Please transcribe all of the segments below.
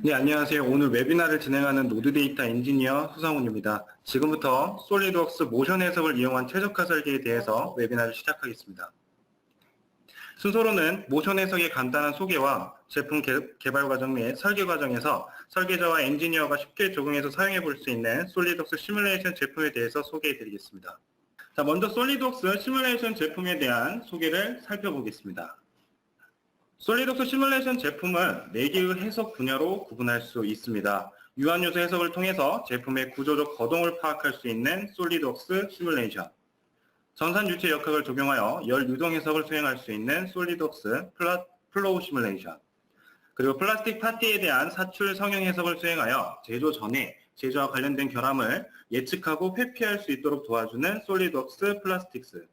네, 안녕하세요. 오늘 웨비나를 진행하는 노드데이터 엔지니어 수상훈입니다. 지금부터 솔리드웍스 모션 해석을 이용한 최적화 설계에 대해서 웨비나를 시작하겠습니다. 순서로는 모션 해석의 간단한 소개와 제품 개발 과정 및 설계 과정에서 설계자와 엔지니어가 쉽게 적용해서 사용해 볼 수 있는 솔리드웍스 시뮬레이션 제품에 대해서 소개해 드리겠습니다. 자, 먼저 솔리드웍스 시뮬레이션 제품에 대한 소개를 살펴보겠습니다. 솔리드웍스 시뮬레이션 제품은 4개의 해석 분야로 구분할 수 있습니다. 유한요소 해석을 통해서 제품의 구조적 거동을 파악할 수 있는 솔리드웍스 시뮬레이션, 전산유체 역학을 적용하여 열 유동 해석을 수행할 수 있는 솔리드웍스 플로우 시뮬레이션, 그리고 플라스틱 파티에 대한 사출 성형 해석을 수행하여 제조 전에 제조와 관련된 결함을 예측하고 회피할 수 있도록 도와주는 솔리드웍스 플라스틱스,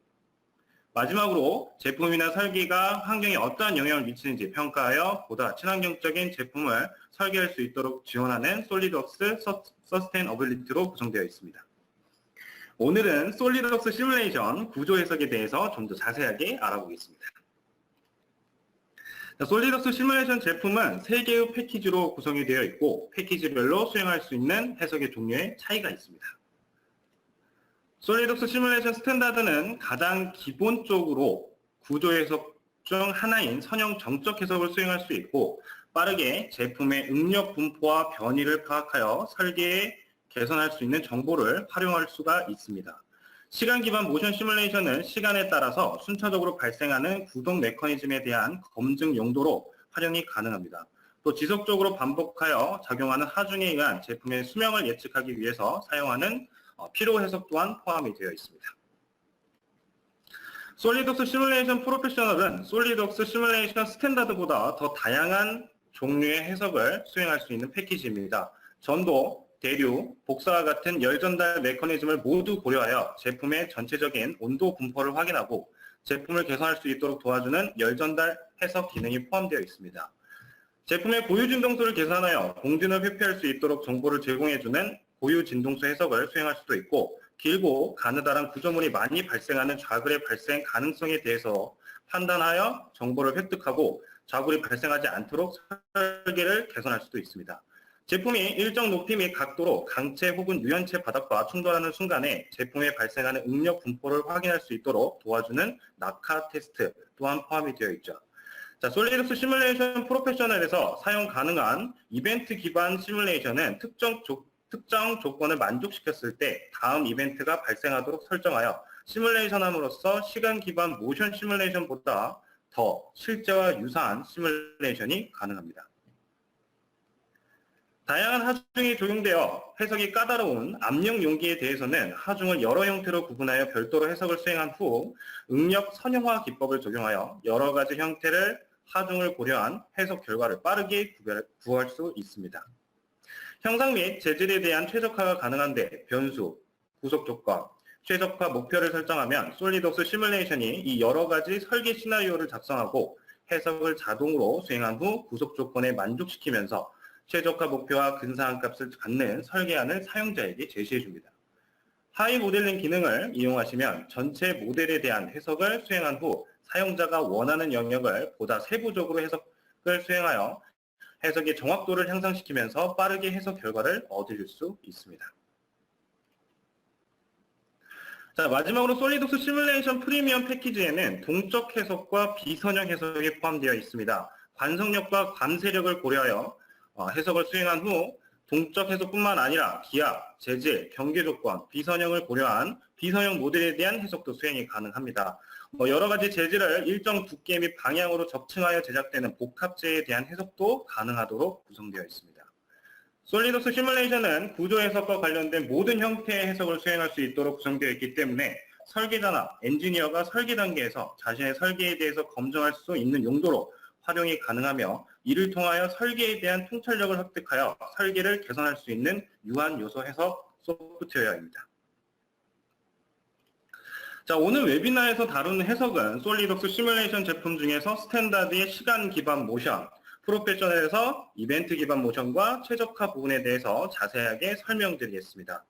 마지막으로 제품이나 설계가 환경에 어떠한 영향을 미치는지 평가하여 보다 친환경적인 제품을 설계할 수 있도록 지원하는 솔리드웍스 서스테이너빌리티로 구성되어 있습니다. 오늘은 솔리드웍스 시뮬레이션 구조 해석에 대해서 좀 더 자세하게 알아보겠습니다. 솔리드웍스 시뮬레이션 제품은 3개의 패키지로 구성이 되어 있고 패키지별로 수행할 수 있는 해석의 종류에 차이가 있습니다. 솔리드웍스 시뮬레이션 스탠다드는 가장 기본적으로 구조 해석 중 하나인 선형 정적 해석을 수행할 수 있고 빠르게 제품의 응력 분포와 변이를 파악하여 설계에 개선할 수 있는 정보를 활용할 수가 있습니다. 시간 기반 모션 시뮬레이션은 시간에 따라서 순차적으로 발생하는 구동 메커니즘에 대한 검증 용도로 활용이 가능합니다. 또 지속적으로 반복하여 작용하는 하중에 의한 제품의 수명을 예측하기 위해서 사용하는 필요 해석 또한 포함이 되어 있습니다. 솔리드웍스 시뮬레이션 프로페셔널은 솔리드웍스 시뮬레이션 스탠다드보다 더 다양한 종류의 해석을 수행할 수 있는 패키지입니다. 전도, 대류, 복사와 같은 열 전달 메커니즘을 모두 고려하여 제품의 전체적인 온도 분포를 확인하고 제품을 개선할 수 있도록 도와주는 열 전달 해석 기능이 포함되어 있습니다. 제품의 고유 진동수를 계산하여 공진을 회피할 수 있도록 정보를 제공해주는 고유 진동수 해석을 수행할 수도 있고 길고 가느다란 구조물이 많이 발생하는 좌굴의 발생 가능성에 대해서 판단하여 정보를 획득하고 좌굴이 발생하지 않도록 설계를 개선할 수도 있습니다. 제품이 일정 높이 및 각도로 강체 혹은 유연체 바닥과 충돌하는 순간에 제품에 발생하는 응력 분포를 확인할 수 있도록 도와주는 낙하 테스트 또한 포함이 되어 있죠. 자, 솔리드웍스 시뮬레이션 프로페셔널에서 사용 가능한 이벤트 기반 시뮬레이션은 특정 조건을 만족시켰을 때 다음 이벤트가 발생하도록 설정하여 시뮬레이션함으로써 시간 기반 모션 시뮬레이션보다 더 실제와 유사한 시뮬레이션이 가능합니다. 다양한 하중이 적용되어 해석이 까다로운 압력 용기에 대해서는 하중을 여러 형태로 구분하여 별도로 해석을 수행한 후 응력 선형화 기법을 적용하여 여러 가지 형태를 하중을 고려한 해석 결과를 빠르게 구할 수 있습니다. 형상 및 재질에 대한 최적화가 가능한데 변수, 구속 조건, 최적화 목표를 설정하면 솔리드웍스 시뮬레이션이 이 여러 가지 설계 시나리오를 작성하고 해석을 자동으로 수행한 후 구속 조건에 만족시키면서 최적화 목표와 근사한 값을 갖는 설계안을 사용자에게 제시해 줍니다. 하이 모델링 기능을 이용하시면 전체 모델에 대한 해석을 수행한 후 사용자가 원하는 영역을 보다 세부적으로 해석을 수행하여 해석의 정확도를 향상시키면서 빠르게 해석 결과를 얻으실 수 있습니다. 자, 마지막으로 솔리드웍스 시뮬레이션 프리미엄 패키지에는 동적 해석과 비선형 해석이 포함되어 있습니다. 관성력과 감세력을 고려하여 해석을 수행한 후 동적 해석뿐만 아니라 기압, 재질, 경계 조건, 비선형을 고려한 비선형 모델에 대한 해석도 수행이 가능합니다. 여러 가지 재질을 일정 두께 및 방향으로 적층하여 제작되는 복합재에 대한 해석도 가능하도록 구성되어 있습니다. 솔리드웍스 시뮬레이션은 구조 해석과 관련된 모든 형태의 해석을 수행할 수 있도록 구성되어 있기 때문에 설계자나 엔지니어가 설계 단계에서 자신의 설계에 대해서 검증할 수 있는 용도로 활용이 가능하며 이를 통하여 설계에 대한 통찰력을 획득하여 설계를 개선할 수 있는 유한 요소 해석 소프트웨어입니다. 자, 오늘 웨비나에서 다루는 해석은 솔리드웍스 시뮬레이션 제품 중에서 스탠다드의 시간 기반 모션, 프로페셔널에서 이벤트 기반 모션과 최적화 부분에 대해서 자세하게 설명드리겠습니다.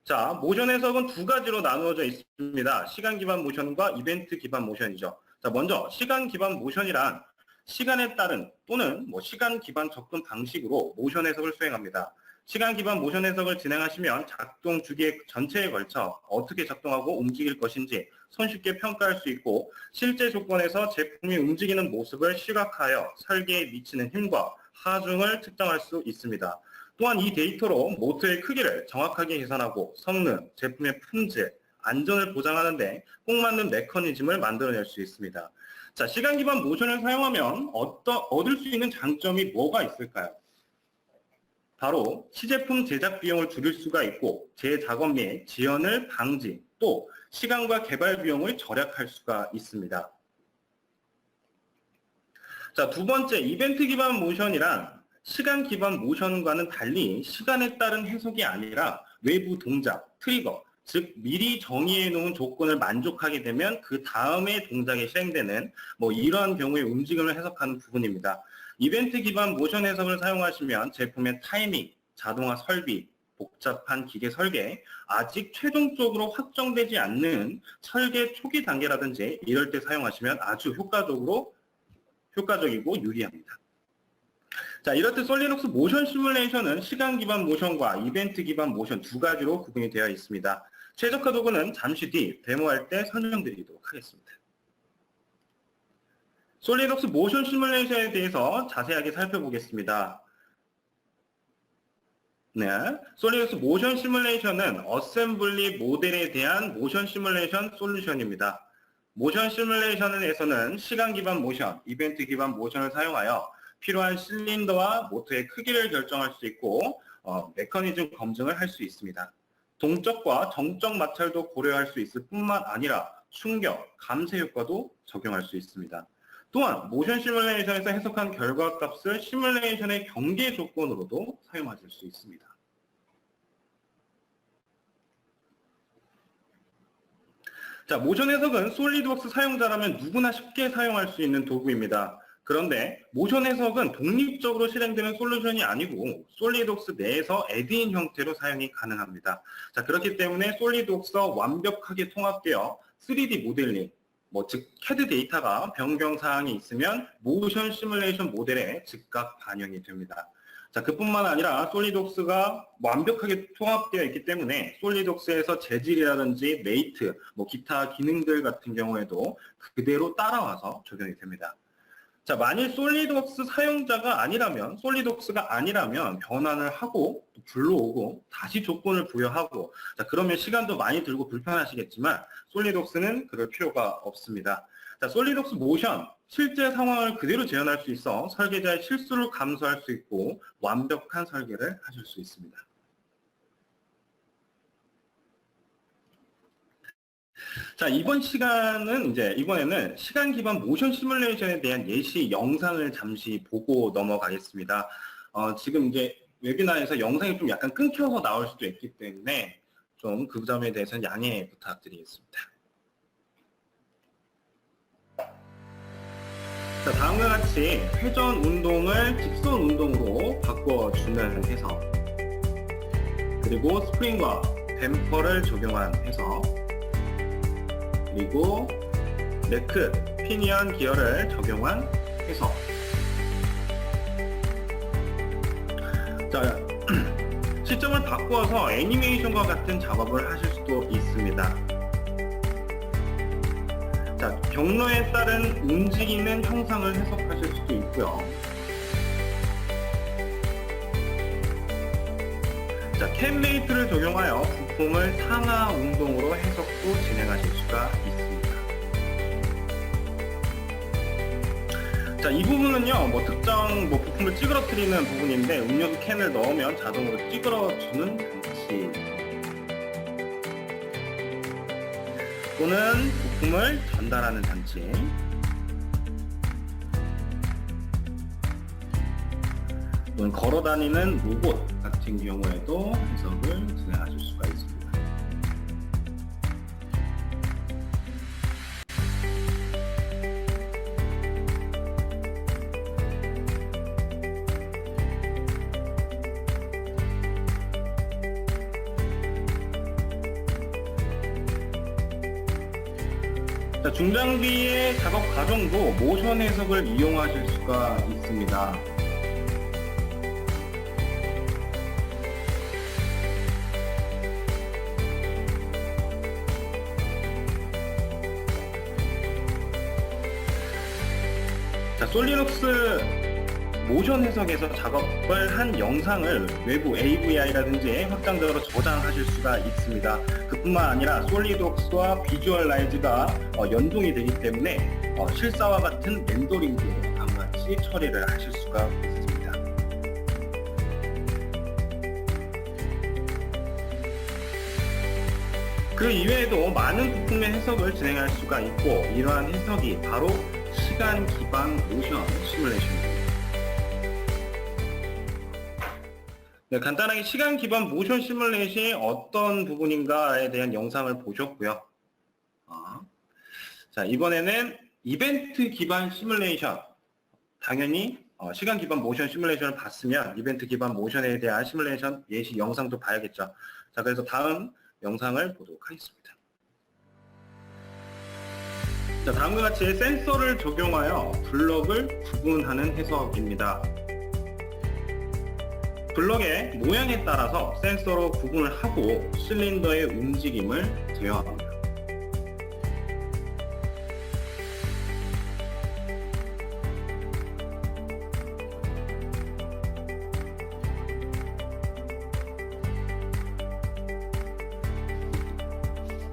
자, 모션 해석은 두 가지로 나누어져 있습니다. 시간 기반 모션과 이벤트 기반 모션이죠. 자, 먼저 시간 기반 모션이란 시간에 따른 또는 시간 기반 접근 방식으로 모션 해석을 수행합니다. 시간 기반 모션 해석을 진행하시면 작동 주기 전체에 걸쳐 어떻게 작동하고 움직일 것인지 손쉽게 평가할 수 있고 실제 조건에서 제품이 움직이는 모습을 시각화하여 설계에 미치는 힘과 하중을 측정할 수 있습니다. 또한 이 데이터로 모터의 크기를 정확하게 계산하고 성능, 제품의 품질, 안전을 보장하는 데 꼭 맞는 메커니즘을 만들어낼 수 있습니다. 자, 시간 기반 모션을 사용하면 얻을 수 있는 장점이 뭐가 있을까요? 바로 시제품 제작 비용을 줄일 수가 있고 재작업 및 지연을 방지, 또 시간과 개발 비용을 절약할 수가 있습니다. 자, 두 번째, 이벤트 기반 모션이란 시간 기반 모션과는 달리 시간에 따른 해석이 아니라 외부 동작, 트리거, 즉 미리 정의해 놓은 조건을 만족하게 되면 그 다음에 동작이 실행되는 이러한 경우의 움직임을 해석하는 부분입니다. 이벤트 기반 모션 해석을 사용하시면 제품의 타이밍, 자동화 설비, 복잡한 기계 설계, 아직 최종적으로 확정되지 않는 설계 초기 단계라든지 이럴 때 사용하시면 아주 효과적이고 유리합니다. 자, 이럴 때 솔리독스 모션 시뮬레이션은 시간 기반 모션과 이벤트 기반 모션 두 가지로 구분이 되어 있습니다. 최적화 도구는 잠시 뒤 데모할 때 설명드리도록 하겠습니다. 솔리독스 모션 시뮬레이션에 대해서 자세하게 살펴보겠습니다. 네, 솔리독스 모션 시뮬레이션은 어셈블리 모델에 대한 모션 시뮬레이션 솔루션입니다. 모션 시뮬레이션에서는 시간 기반 모션, 이벤트 기반 모션을 사용하여 필요한 실린더와 모터의 크기를 결정할 수 있고 메커니즘 검증을 할 수 있습니다. 동적과 정적 마찰도 고려할 수 있을 뿐만 아니라 충격, 감쇄 효과도 적용할 수 있습니다. 또한 모션 시뮬레이션에서 해석한 결과값을 시뮬레이션의 경계 조건으로도 사용하실 수 있습니다. 자, 모션 해석은 솔리드웍스 사용자라면 누구나 쉽게 사용할 수 있는 도구입니다. 그런데 모션 해석은 독립적으로 실행되는 솔루션이 아니고 솔리드웍스 내에서 애드인 형태로 사용이 가능합니다. 자, 그렇기 때문에 솔리드웍스와 완벽하게 통합되어 3D 모델링, 즉 CAD 데이터가 변경 사항이 있으면 모션 시뮬레이션 모델에 즉각 반영이 됩니다. 자, 그뿐만 아니라 솔리드웍스가 완벽하게 통합되어 있기 때문에 솔리드웍스에서 재질이라든지 메이트, 기타 기능들 같은 경우에도 그대로 따라와서 적용이 됩니다. 자, 만일 솔리드웍스 사용자가 아니라면, 솔리드웍스가 아니라면 변환을 하고 불러오고 다시 조건을 부여하고, 자, 그러면 시간도 많이 들고 불편하시겠지만 솔리드웍스는 그럴 필요가 없습니다. 자, 솔리드웍스 모션, 실제 상황을 그대로 재현할 수 있어 설계자의 실수를 감소할 수 있고 완벽한 설계를 하실 수 있습니다. 자, 이번에는 시간 기반 모션 시뮬레이션에 대한 예시 영상을 잠시 보고 넘어가겠습니다. 지금 웨비나에서 영상이 좀 약간 끊겨서 나올 수도 있기 때문에 좀 그 점에 대해서는 양해 부탁드리겠습니다. 자, 다음과 같이 회전 운동을 직선 운동으로 바꿔주는 해석, 그리고 스프링과 댐퍼를 적용한 해석, 그리고 네크, 피니언 기어를 적용한 해석. 자, 시점을 바꾸어서 애니메이션과 같은 작업을 하실 수도 있습니다. 자, 경로에 따른 움직이는 형상을 해석하실 수도 있고요. 자, 캔메이트를 적용하여 부품을 상하 운동으로 해석도 진행하실 수가 있습니다. 자, 이 부분은요, 특정 부품을 찌그러뜨리는 부분인데 음료수 캔을 넣으면 자동으로 찌그러주는 장치, 또는 부품을 전달하는 장치, 또는 걸어다니는 로봇 같은 경우에도 해석을 진행하실 수가 있습니다. 자, 중장비의 작업 과정도 모션 해석을 이용하실 수가 있습니다. 자, 솔리눅스 모션 해석에서 작업을 한 영상을 외부 AVI라든지 확장자로 저장하실 수가 있습니다. 그뿐만 아니라 솔리드웍스와 비주얼라이즈가 연동이 되기 때문에 실사와 같은 렌더링도 다음같이 처리를 하실 수가 있습니다. 그 이외에도 많은 부품의 해석을 진행할 수가 있고, 이러한 해석이 바로 시간 기반 모션 시뮬레이션입니다. 네, 간단하게 시간 기반 모션 시뮬레이션이 어떤 부분인가에 대한 영상을 보셨고요. 자, 이번에는 이벤트 기반 시뮬레이션. 당연히 시간 기반 모션 시뮬레이션을 봤으면 이벤트 기반 모션에 대한 시뮬레이션 예시 영상도 봐야겠죠. 자, 그래서 다음 영상을 보도록 하겠습니다. 자, 다음과 같이 센서를 적용하여 블럭을 구분하는 해석입니다. 블럭의 모양에 따라서 센서로 구분을 하고 실린더의 움직임을 제어합니다.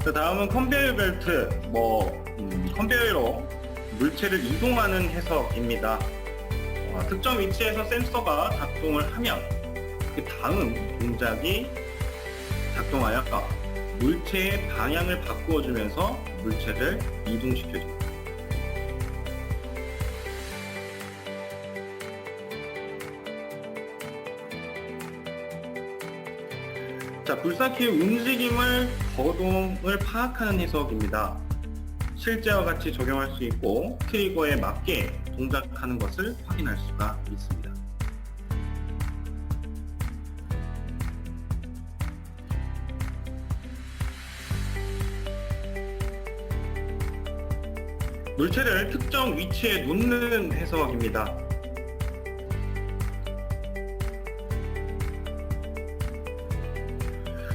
자, 다음은 컨베이어 벨트, 컨베이어로 물체를 이동하는 해석입니다. 특정 위치에서 센서가 작동을 하면 그 다음 동작이 작동하여 물체의 방향을 바꾸어주면서 물체를 이동시켜줍니다. 자, 불사키의 움직임을 거동을 파악하는 해석입니다. 실제와 같이 적용할 수 있고 트리거에 맞게 동작하는 것을 확인할 수가 있습니다. 물체를 특정 위치에 놓는 해석입니다.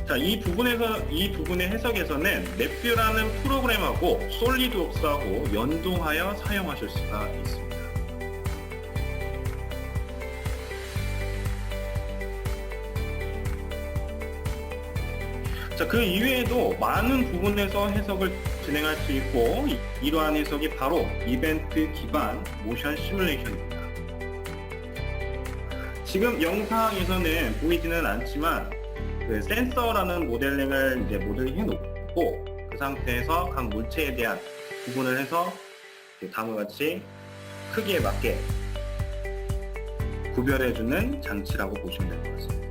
자, 이 부분의 해석에서는 맵뷰라는 프로그램하고 솔리드웍스하고 연동하여 사용하실 수가 있습니다. 자, 그 이외에도 많은 부분에서 해석을 진행할 수 있고, 이러한 해석이 바로 이벤트 기반 모션 시뮬레이션입니다. 지금 영상에서는 보이지는 않지만 그 센서라는 모델링을 이제 모델링해 놓고 그 상태에서 각 물체에 대한 구분을 해서 다음과 같이 크기에 맞게 구별해주는 장치라고 보시면 될 것 같습니다.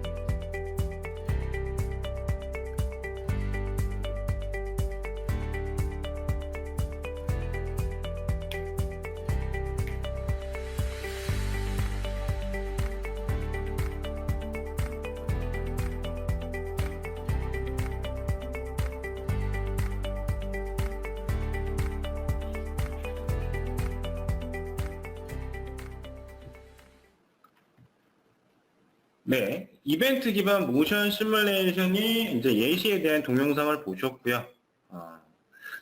네, 이벤트 기반 모션 시뮬레이션이 이제 예시에 대한 동영상을 보셨고요.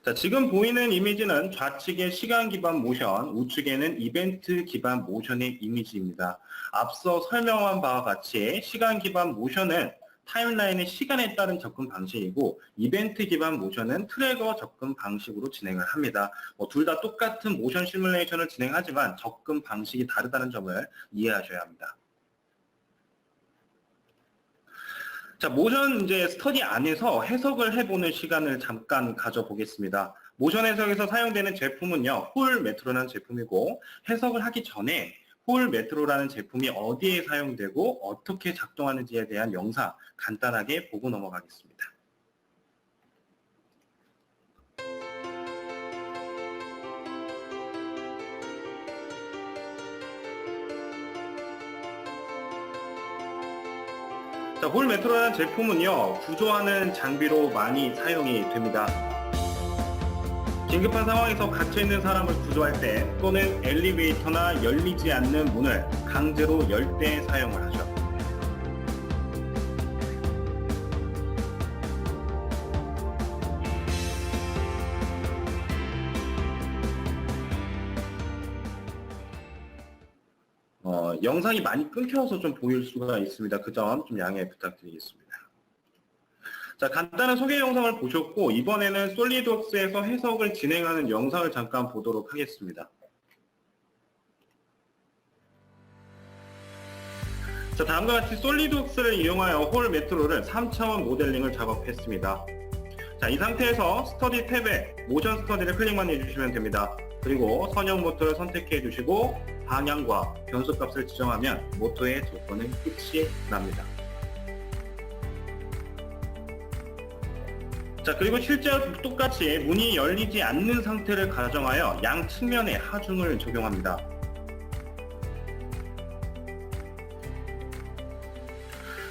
자, 지금 보이는 이미지는 좌측의 시간 기반 모션, 우측에는 이벤트 기반 모션의 이미지입니다. 앞서 설명한 바와 같이 시간 기반 모션은 타임라인의 시간에 따른 접근 방식이고, 이벤트 기반 모션은 트래거 접근 방식으로 진행을 합니다. 둘 다 똑같은 모션 시뮬레이션을 진행하지만 접근 방식이 다르다는 점을 이해하셔야 합니다. 자, 모션 이제 스터디 안에서 해석을 해보는 시간을 잠깐 가져보겠습니다. 모션 해석에서 사용되는 제품은요, 홀 메트로라는 제품이고, 해석을 하기 전에 홀 메트로라는 제품이 어디에 사용되고 어떻게 작동하는지에 대한 영상 간단하게 보고 넘어가겠습니다. 자, 홀 메트로라는 제품은요, 구조하는 장비로 많이 사용이 됩니다. 긴급한 상황에서 갇혀있는 사람을 구조할 때 또는 엘리베이터나 열리지 않는 문을 강제로 열 때 사용을 하죠. 영상이 많이 끊겨서 좀 보일 수가 있습니다. 그 점 좀 양해 부탁드리겠습니다. 자, 간단한 소개 영상을 보셨고 이번에는 솔리드웍스에서 해석을 진행하는 영상을 잠깐 보도록 하겠습니다. 자, 다음과 같이 솔리드웍스를 이용하여 홀 메트로를 3차원 모델링을 작업했습니다. 자, 이 상태에서 스터디 탭에 모션 스터디를 클릭만 해주시면 됩니다. 그리고 선형 모터를 선택해 주시고 방향과 변수 값을 지정하면 모터의 조건은 끝이 납니다. 자, 그리고 실제와 똑같이 문이 열리지 않는 상태를 가정하여 양 측면에 하중을 적용합니다.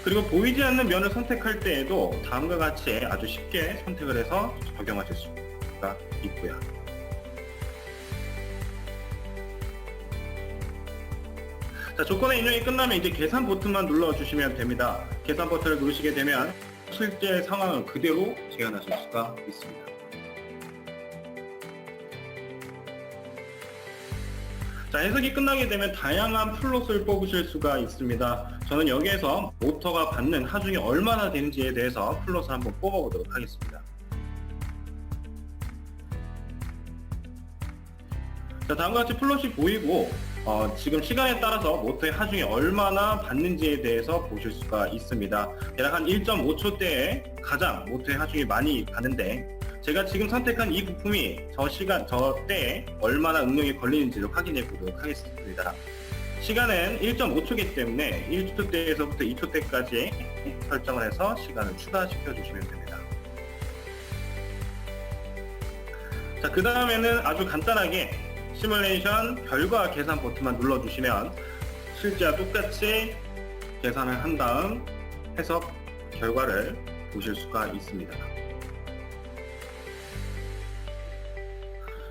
그리고 보이지 않는 면을 선택할 때에도 다음과 같이 아주 쉽게 선택을 해서 적용하실 수가 있고요. 자, 조건의 입력이 끝나면 이제 계산 버튼만 눌러주시면 됩니다. 계산 버튼을 누르시게 되면 실제 상황을 그대로 재현하실 수가 있습니다. 자, 해석이 끝나게 되면 다양한 플롯을 뽑으실 수가 있습니다. 저는 여기에서 모터가 받는 하중이 얼마나 되는지에 대해서 플롯을 한번 뽑아보도록 하겠습니다. 자, 다음과 같이 플롯이 보이고 지금 시간에 따라서 모터의 하중이 얼마나 받는지에 대해서 보실 수가 있습니다. 대략 한 1.5초대에 가장 모터의 하중이 많이 받는데 제가 지금 선택한 이 부품이 저 때에 얼마나 응용이 걸리는지를 확인해 보도록 하겠습니다. 시간은 1.5초이기 때문에 1초대에서부터 2초대까지 설정을 해서 시간을 추가시켜 주시면 됩니다. 자, 그 다음에는 아주 간단하게 시뮬레이션 결과 계산 버튼만 눌러주시면 실제와 똑같이 계산을 한 다음 해석 결과를 보실 수가 있습니다.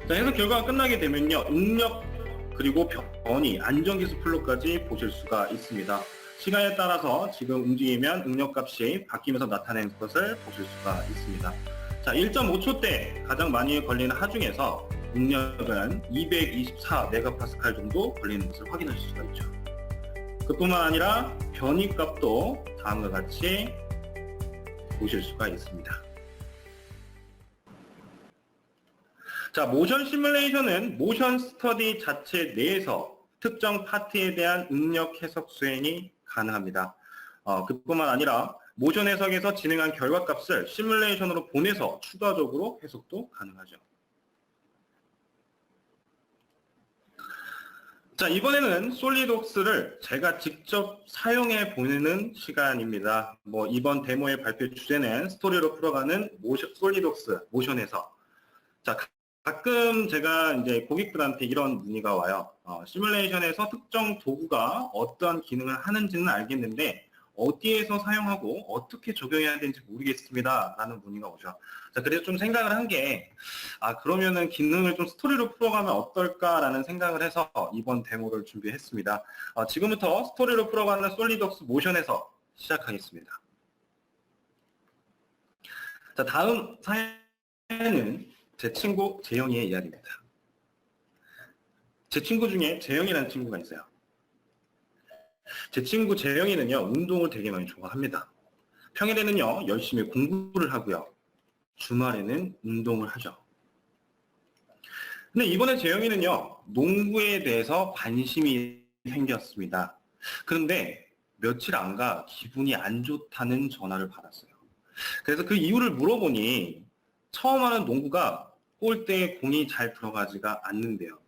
자, 해석 결과가 끝나게 되면요, 응력 그리고 변이, 안전기술 플롯까지 보실 수가 있습니다. 시간에 따라서 지금 움직이면 응력값이 바뀌면서 나타내는 것을 보실 수가 있습니다. 자, 1.5초 대 가장 많이 걸리는 하중에서 응력은 224메가파스칼 정도 걸리는 것을 확인하실 수가 있죠. 그뿐만 아니라 변이 값도 다음과 같이 보실 수가 있습니다. 자, 모션 시뮬레이션은 모션 스터디 자체 내에서 특정 파트에 대한 응력 해석 수행이 가능합니다. 그뿐만 아니라 모션 해석에서 진행한 결과값을 시뮬레이션으로 보내서 추가적으로 해석도 가능하죠. 자, 이번에는 솔리드웍스를 제가 직접 사용해 보는 시간입니다. 이번 데모의 발표 주제는 스토리로 풀어가는 솔리드웍스 모션에서. 자, 가끔 제가 이제 고객들한테 이런 문의가 와요. 시뮬레이션에서 특정 도구가 어떠한 기능을 하는지는 알겠는데 어디에서 사용하고 어떻게 적용해야 되는지 모르겠습니다 라는 문의가 오죠. 자, 그래서 좀 생각을 한 게 그러면은 기능을 좀 스토리로 풀어가면 어떨까라는 생각을 해서 이번 데모를 준비했습니다. 지금부터 스토리로 풀어가는 솔리드웍스 모션에서 시작하겠습니다. 자, 다음 사연은 제 친구 재영이의 이야기입니다. 제 친구 중에 재영이라는 친구가 있어요. 제 친구 재영이는요, 운동을 되게 많이 좋아합니다. 평일에는요, 열심히 공부를 하고요. 주말에는 운동을 하죠. 근데 이번에 재영이는요, 농구에 대해서 관심이 생겼습니다. 그런데 며칠 안 가 기분이 안 좋다는 전화를 받았어요. 그래서 그 이유를 물어보니 처음 하는 농구가 골대에 공이 잘 들어가지가 않는데요.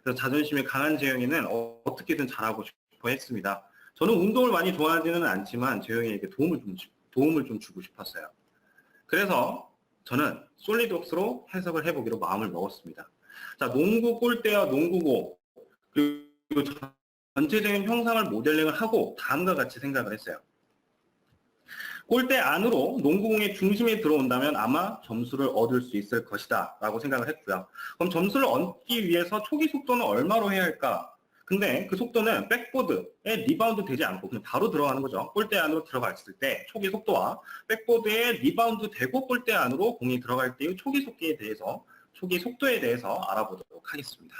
그래서 자존심이 강한 재영이는 어떻게든 잘하고 싶어 했습니다. 저는 운동을 많이 좋아하지는 않지만 재영이에게 도움을 좀 주고 싶었어요. 그래서 저는 솔리드웍스로 해석을 해보기로 마음을 먹었습니다. 자, 농구 골대와 농구공 그리고 전체적인 형상을 모델링을 하고 다음과 같이 생각을 했어요. 골대 안으로 농구공의 중심이 들어온다면 아마 점수를 얻을 수 있을 것이다 라고 생각을 했고요. 그럼 점수를 얻기 위해서 초기 속도는 얼마로 해야 할까? 근데 그 속도는 백보드에 리바운드 되지 않고 그냥 바로 들어가는 거죠. 골대 안으로 들어갔을 때 초기 속도와 백보드에 리바운드 되고 골대 안으로 공이 들어갈 때의 초기 속도에 대해서 알아보도록 하겠습니다.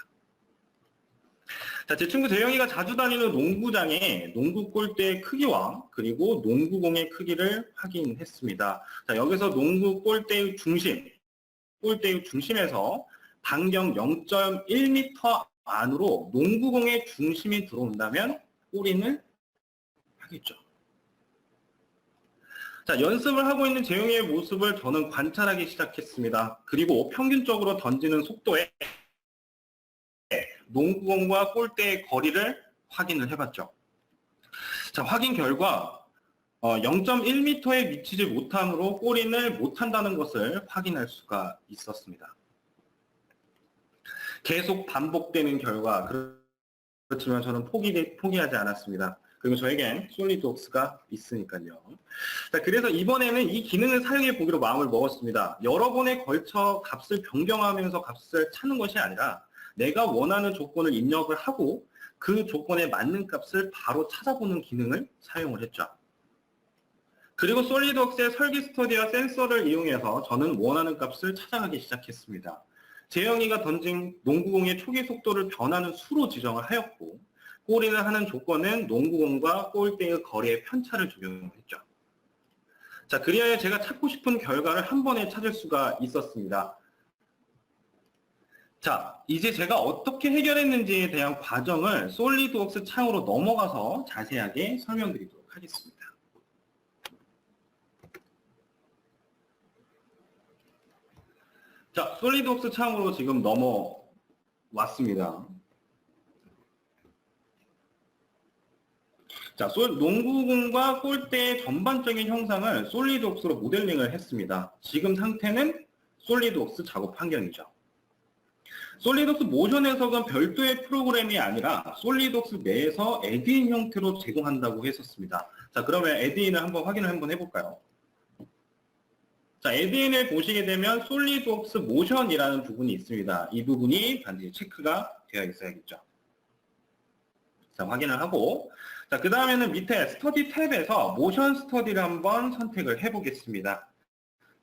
자, 제 친구 재영이가 자주 다니는 농구장의 농구 골대의 크기와 그리고 농구공의 크기를 확인했습니다. 자, 여기서 농구 골대의 중심에서 반경 0.1m 안으로 농구공의 중심이 들어온다면 골인을 하겠죠. 자, 연습을 하고 있는 재영이의 모습을 저는 관찰하기 시작했습니다. 그리고 평균적으로 던지는 속도에 농구공과 골대의 거리를 확인을 해봤죠. 자, 확인 결과 0.1m에 미치지 못함으로 골인을 못한다는 것을 확인할 수가 있었습니다. 계속 반복되는 결과, 그렇지만 저는 포기하지 않았습니다. 그리고 저에겐 솔리드웍스가 있으니까요. 자, 그래서 이번에는 이 기능을 사용해 보기로 마음을 먹었습니다. 여러 번에 걸쳐 값을 변경하면서 값을 찾는 것이 아니라 내가 원하는 조건을 입력을 하고 그 조건에 맞는 값을 바로 찾아보는 기능을 사용을 했죠. 그리고 솔리드웍스의 설계 스터디와 센서를 이용해서 저는 원하는 값을 찾아가기 시작했습니다. 재영이가 던진 농구공의 초기 속도를 변하는 수로 지정을 하였고 골인을 하는 조건은 농구공과 골대의 거리의 편차를 적용했죠. 자, 그리하여 제가 찾고 싶은 결과를 한 번에 찾을 수가 있었습니다. 자, 이제 제가 어떻게 해결했는지에 대한 과정을 솔리드웍스 창으로 넘어가서 자세하게 설명드리도록 하겠습니다. 자, 솔리드웍스 창으로 지금 넘어왔습니다. 자, 농구공과 골대의 전반적인 형상을 솔리드웍스로 모델링을 했습니다. 지금 상태는 솔리드웍스 작업 환경이죠. 솔리드웍스 모션 해석은 별도의 프로그램이 아니라 솔리드웍스 내에서 에드인 형태로 제공한다고 했었습니다. 자, 그러면 에드인을 확인을 한번 해볼까요? 자, 에드인을 보시게 되면 솔리드웍스 모션이라는 부분이 있습니다. 이 부분이 반드시 체크가 되어 있어야겠죠. 자, 확인을 하고, 자, 그 다음에는 밑에 스터디 탭에서 모션 스터디를 한번 선택을 해보겠습니다.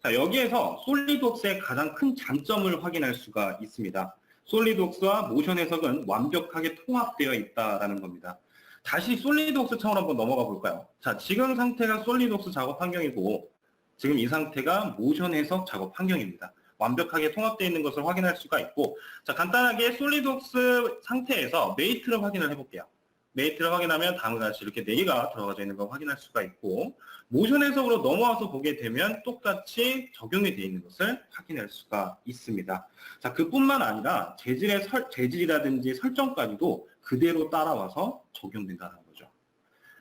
자, 여기에서 솔리드웍스의 가장 큰 장점을 확인할 수가 있습니다. 솔리드웍스와 모션 해석은 완벽하게 통합되어 있다는 겁니다. 다시 솔리드웍스 창으로 한번 넘어가 볼까요? 자, 지금 상태가 솔리드웍스 작업 환경이고 지금 이 상태가 모션 해석 작업 환경입니다. 완벽하게 통합되어 있는 것을 확인할 수가 있고, 자, 간단하게 솔리드웍스 상태에서 메이트를 확인을 해볼게요. 메이트를 확인하면 다음과 같이 이렇게 4개가 들어가져 있는 걸 확인할 수가 있고, 모션 해석으로 넘어와서 보게 되면 똑같이 적용이 되어 있는 것을 확인할 수가 있습니다. 자, 그뿐만 아니라 재질이라든지 설정까지도 그대로 따라와서 적용된다는 거죠.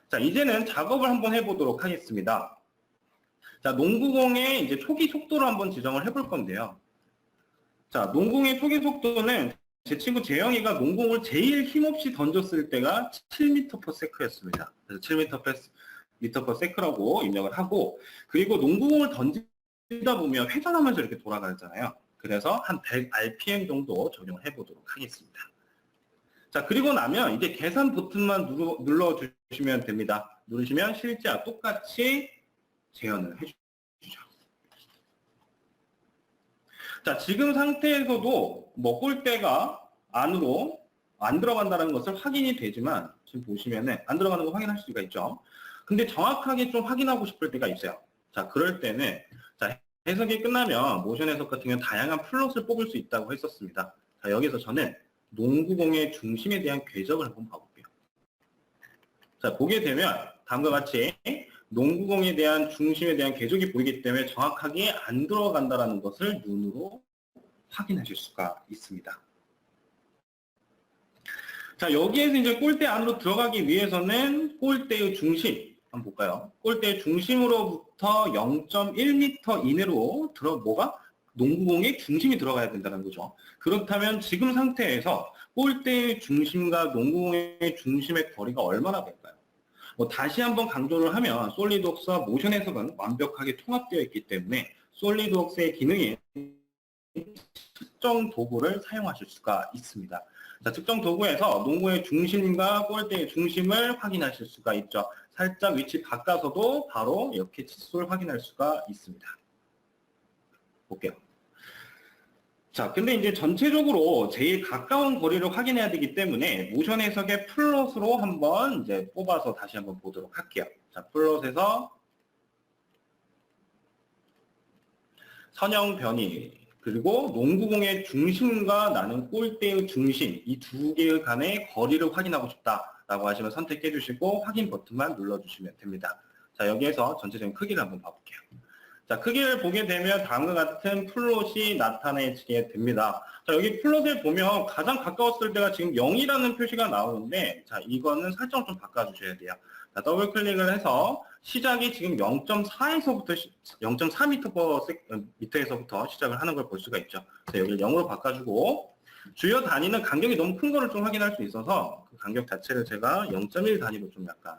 자, 이제는 작업을 한번 해보도록 하겠습니다. 자, 농구공의 이제 초기 속도를 한번 지정을 해볼 건데요. 자, 농구공의 초기 속도는 제 친구 재영이가 농공을 제일 힘없이 던졌을 때가 7m/s였습니다. 그래서 7m/s라고 입력을 하고, 그리고 농구공을 던지다 보면 회전하면서 이렇게 돌아가잖아요. 그래서 한 100rpm 정도 적용을 해보도록 하겠습니다. 자, 그리고 나면 이제 계산 버튼만 눌러주시면 됩니다. 누르시면 실제와 똑같이 재현을 해주죠. 자, 지금 상태에서도 골대가 안으로 안 들어간다는 것을 확인이 되지만, 지금 보시면은 안 들어가는 거 확인할 수가 있죠. 근데 정확하게 좀 확인하고 싶을 때가 있어요. 자, 그럴 때는, 자, 해석이 끝나면 모션 해석 같은 경우는 다양한 플롯을 뽑을 수 있다고 했었습니다. 자, 여기서 저는 농구공의 중심에 대한 궤적을 한번 봐볼게요. 자, 보게 되면 다음과 같이 농구공에 대한 중심에 대한 궤적이 보이기 때문에 정확하게 안 들어간다는 것을 눈으로 확인하실 수가 있습니다. 자, 여기에서 이제 골대 안으로 들어가기 위해서는 골대의 중심 한번 볼까요? 골대의 중심으로부터 0.1m 이내로 농구공의 중심이 들어가야 된다는 거죠. 그렇다면 지금 상태에서 골대의 중심과 농구공의 중심의 거리가 얼마나 될까요? 다시 한번 강조를 하면 솔리드웍스와 모션 해석은 완벽하게 통합되어 있기 때문에 솔리드웍스의 기능인 특정 도구를 사용하실 수가 있습니다. 자, 특정 도구에서 농구의 중심과 골대의 중심을 확인하실 수가 있죠. 살짝 위치 바꿔서도 바로 이렇게 치수를 확인할 수가 있습니다. 볼게요. 자, 근데 이제 전체적으로 제일 가까운 거리를 확인해야 되기 때문에 모션 해석의 플롯으로 한번 이제 뽑아서 다시 한번 보도록 할게요. 자, 플롯에서 선형 변이, 그리고 농구공의 중심과 나는 골대의 중심, 이 두 개의 간의 거리를 확인하고 싶다라고 하시면 선택해 주시고 확인 버튼만 눌러주시면 됩니다. 자, 여기에서 전체적인 크기를 한번 봐볼게요. 자, 크기를 보게 되면 다음과 같은 플롯이 나타내지게 됩니다. 자, 여기 플롯을 보면 가장 가까웠을 때가 지금 0이라는 표시가 나오는데, 자, 이거는 설정을 좀 바꿔주셔야 돼요. 자, 더블 클릭을 해서 시작이 지금 0.4에서부터 0.4m에서부터 시작을 하는 걸 볼 수가 있죠. 자, 여기를 0으로 바꿔주고 주요 단위는 간격이 너무 큰 거를 좀 확인할 수 있어서 그 간격 자체를 제가 0.1 단위로 좀 약간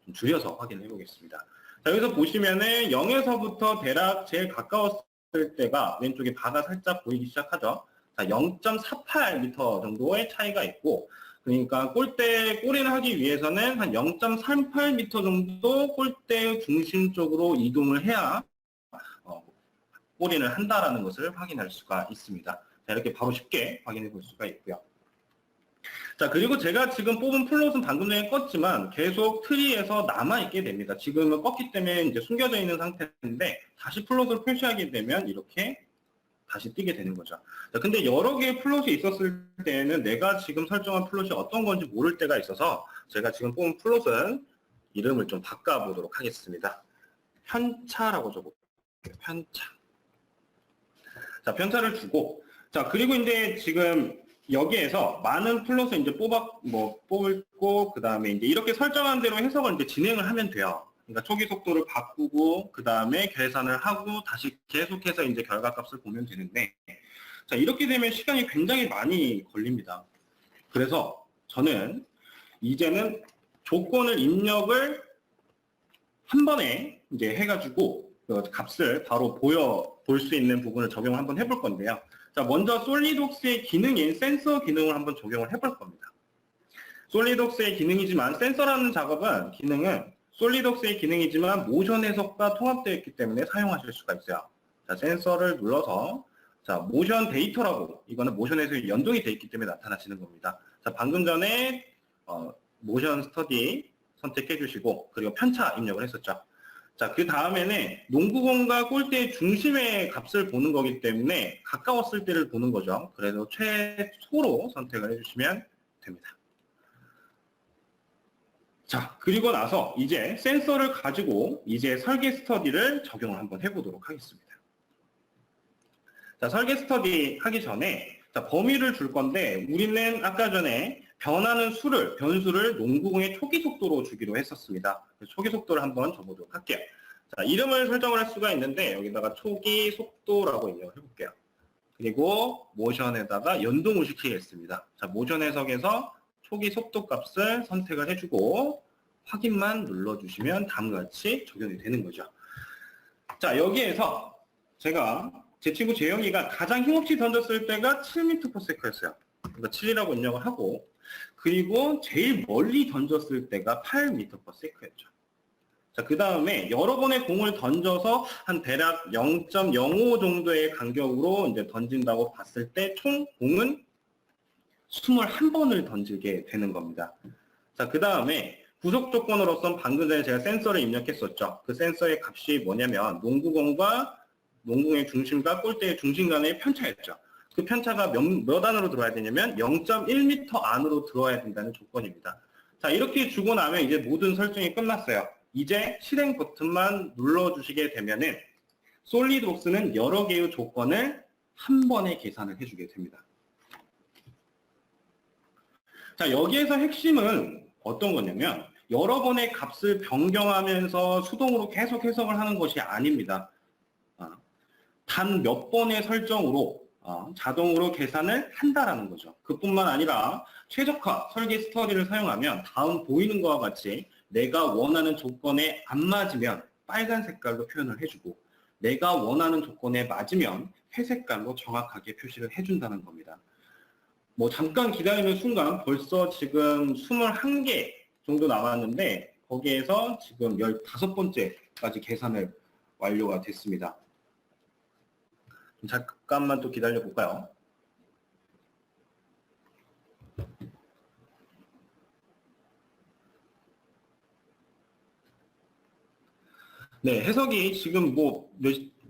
좀 줄여서 확인해 보겠습니다. 자, 여기서 보시면은 0에서부터 대략 제일 가까웠을 때가 왼쪽에 바가 살짝 보이기 시작하죠. 자, 0.48m 정도의 차이가 있고, 그러니까 골인을 하기 위해서는 한 0.38m 정도 골대 중심 쪽으로 이동을 해야 골인을 한다라는 것을 확인할 수가 있습니다. 자, 이렇게 바로 쉽게 확인해 볼 수가 있고요. 자, 그리고 제가 지금 뽑은 플롯은 방금 전에 껐지만 계속 트리에서 남아있게 됩니다. 지금은 껐기 때문에 이제 숨겨져 있는 상태인데 다시 플롯을 표시하게 되면 이렇게 다시 뜨게 되는 거죠. 자, 근데 여러 개의 플롯이 있었을 때는 내가 지금 설정한 플롯이 어떤 건지 모를 때가 있어서 제가 지금 뽑은 플롯은 이름을 좀 바꿔보도록 하겠습니다. 편차라고 적어볼게요. 편차. 자, 편차를 주고, 자, 그리고 이제 지금 여기에서 많은 플롯을 이제 뽑고, 그 다음에 이제 이렇게 설정한 대로 해석을 이제 진행을 하면 돼요. 그러니까 초기 속도를 바꾸고, 그 다음에 계산을 하고, 다시 계속해서 이제 결과값을 보면 되는데, 자, 이렇게 되면 시간이 굉장히 많이 걸립니다. 그래서 저는 이제는 조건을 입력을 한 번에 이제 해가지고, 그 값을 바로 볼 수 있는 부분을 적용을 한번 해볼 건데요. 자, 먼저 솔리드웍스의 기능인 센서 기능을 한번 적용을 해볼 겁니다. 솔리드웍스의 기능이지만 센서라는 기능은 솔리드웍스의 기능이지만 모션 해석과 통합되어 있기 때문에 사용하실 수가 있어요. 자, 센서를 눌러서 자, 모션 데이터라고, 이거는 모션 해석이 연동이 되어 있기 때문에 나타나시는 겁니다. 자, 방금 전에 모션 스터디 선택해 주시고, 그리고 편차 입력을 했었죠. 자, 그 다음에는 농구공과 골대의 중심의 값을 보는 거기 때문에 가까웠을 때를 보는 거죠. 그래서 최소로 선택을 해주시면 됩니다. 자, 그리고 나서 이제 센서를 가지고 이제 설계 스터디를 적용을 한번 해보도록 하겠습니다. 자, 설계 스터디 하기 전에 자, 범위를 줄 건데 우리는 아까 전에 변하는 변수를 농구공의 초기 속도로 주기로 했었습니다. 초기 속도를 한번 줘보도록 할게요. 자, 이름을 설정을 할 수가 있는데 여기다가 초기 속도라고 입력을 해볼게요. 그리고 모션에다가 연동을 시키겠습니다. 자, 모션 해석에서 초기 속도 값을 선택을 해주고 확인만 눌러주시면 다음과 같이 적용이 되는 거죠. 자, 여기에서 제 친구 재영이가 가장 힘없이 던졌을 때가 7m/s였어요. 그러니까 7이라고 입력을 하고, 그리고 제일 멀리 던졌을 때가 8m/s였죠. 자, 그 다음에 여러 번의 공을 던져서 한 대략 0.05 정도의 간격으로 이제 던진다고 봤을 때 총 공은 21번을 던지게 되는 겁니다. 자, 그 다음에 구속 조건으로선 방금 전에 제가 센서를 입력했었죠. 그 센서의 값이 뭐냐면 농구공의 중심과 골대의 중심 간의 편차였죠. 그 편차가 몇 안으로 들어와야 되냐면 0.1m 안으로 들어와야 된다는 조건입니다. 자, 이렇게 주고 나면 이제 모든 설정이 끝났어요. 이제 실행 버튼만 눌러주시게 되면은 솔리드웍스는 여러 개의 조건을 한 번에 계산을 해주게 됩니다. 자, 여기에서 핵심은 어떤 거냐면 여러 번의 값을 변경하면서 수동으로 계속 해석을 하는 것이 아닙니다. 단 몇 번의 설정으로 자동으로 계산을 한다라는 거죠. 그뿐만 아니라 최적화 설계 스터디를 사용하면 다음 보이는 것과 같이 내가 원하는 조건에 안 맞으면 빨간 색깔로 표현을 해주고 내가 원하는 조건에 맞으면 회색깔로 정확하게 표시를 해준다는 겁니다. 뭐 잠깐 기다리는 순간 벌써 지금 21개 정도 남았는데 거기에서 지금 15번째까지 계산을 완료가 됐습니다. 잠깐만 또 기다려 볼까요? 네, 해석이 지금 뭐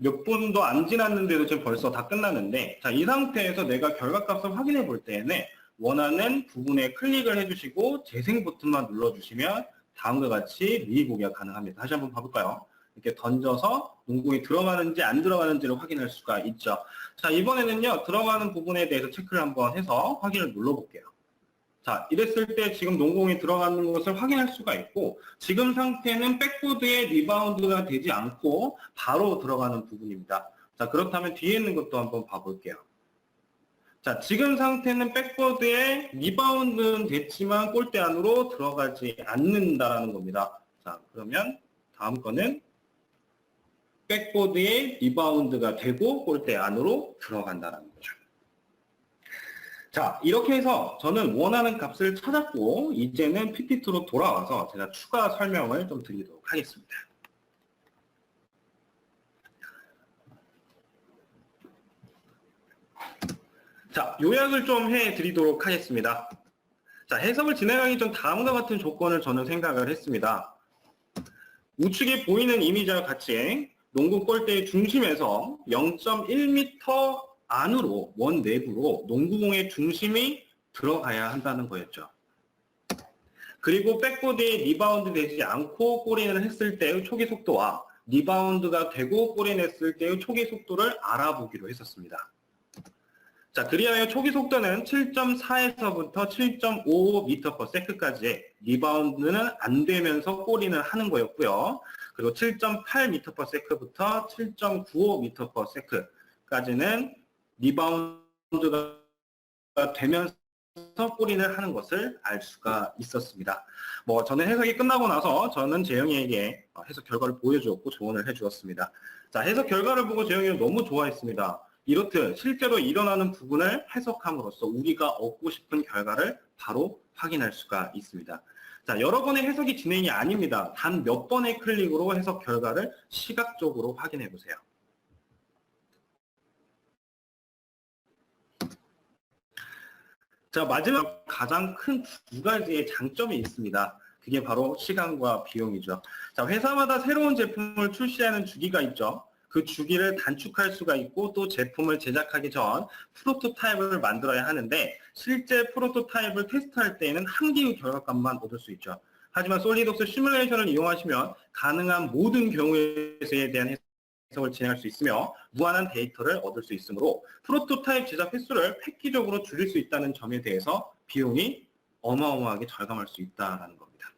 몇 분도 안 지났는데도 지금 벌써 다 끝났는데, 자, 이 상태에서 내가 결과값을 확인해 볼 때에는 원하는 부분에 클릭을 해주시고 재생 버튼만 눌러주시면 다음과 같이 미리 보기가 가능합니다. 다시 한번 봐볼까요? 이렇게 던져서 농구공이 들어가는지 안 들어가는지를 확인할 수가 있죠. 자, 이번에는요, 들어가는 부분에 대해서 체크를 한번 해서 확인을 눌러볼게요. 자, 이랬을 때 지금 농구공이 들어가는 것을 확인할 수가 있고 지금 상태는 백보드에 리바운드가 되지 않고 바로 들어가는 부분입니다. 자, 그렇다면 뒤에 있는 것도 한번 봐볼게요. 자, 지금 상태는 백보드에 리바운드는 됐지만 골대 안으로 들어가지 않는다라는 겁니다. 자, 그러면 다음 거는 백보드에 리바운드가 되고 골대 안으로 들어간다는 거죠. 자, 이렇게 해서 저는 원하는 값을 찾았고 이제는 PPT로 돌아와서 제가 추가 설명을 좀 드리도록 하겠습니다. 자, 요약을 좀 해드리도록 하겠습니다. 자, 해석을 진행하기 전 다음과 같은 조건을 저는 생각을 했습니다. 우측에 보이는 이미지와 같이 농구 골대의 중심에서 0.1m 안으로 원 내부로 농구공의 중심이 들어가야 한다는 거였죠. 그리고 백보드에 리바운드 되지 않고 골인을 했을 때의 초기 속도와 리바운드가 되고 골인했을 때의 초기 속도를 알아보기로 했었습니다. 자, 그리하여 초기 속도는 7.4에서부터 7.5m/s까지의 리바운드는 안 되면서 골인을 하는 거였고요. 그리고 7.8m/s부터 7.95m/s까지는 리바운드가 되면서 골인을 하는 것을 알 수가 있었습니다. 뭐 저는 해석이 끝나고 나서 저는 재영이에게 해석 결과를 보여주었고 조언을 해주었습니다. 자, 해석 결과를 보고 재영이는 너무 좋아했습니다. 이렇듯 실제로 일어나는 부분을 해석함으로써 우리가 얻고 싶은 결과를 바로 확인할 수가 있습니다. 자, 여러 번의 해석이 진행이 아닙니다. 단 몇 번의 클릭으로 해석 결과를 시각적으로 확인해 보세요. 자, 마지막 가장 큰 두 가지의 장점이 있습니다. 그게 바로 시간과 비용이죠. 자, 회사마다 새로운 제품을 출시하는 주기가 있죠. 그 주기를 단축할 수가 있고 또 제품을 제작하기 전 프로토타입을 만들어야 하는데 실제 프로토타입을 테스트할 때에는 한 개의 결과값만 얻을 수 있죠. 하지만 솔리드웍스 시뮬레이션을 이용하시면 가능한 모든 경우에 대한 해석을 진행할 수 있으며 무한한 데이터를 얻을 수 있으므로 프로토타입 제작 횟수를 획기적으로 줄일 수 있다는 점에 대해서 비용이 어마어마하게 절감할 수 있다는 겁니다.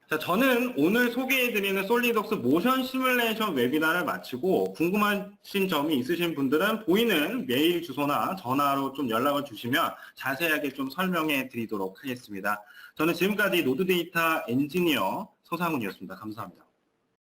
자, 저는 오늘 소개해드리는 솔리드웍스 모션 시뮬레이션 웨비나를 마치고 궁금하신 점이 있으신 분들은 보이는 메일 주소나 전화로 좀 연락을 주시면 자세하게 좀 설명해 드리도록 하겠습니다. 저는 지금까지 노드 데이터 엔지니어 서상훈이었습니다. 감사합니다.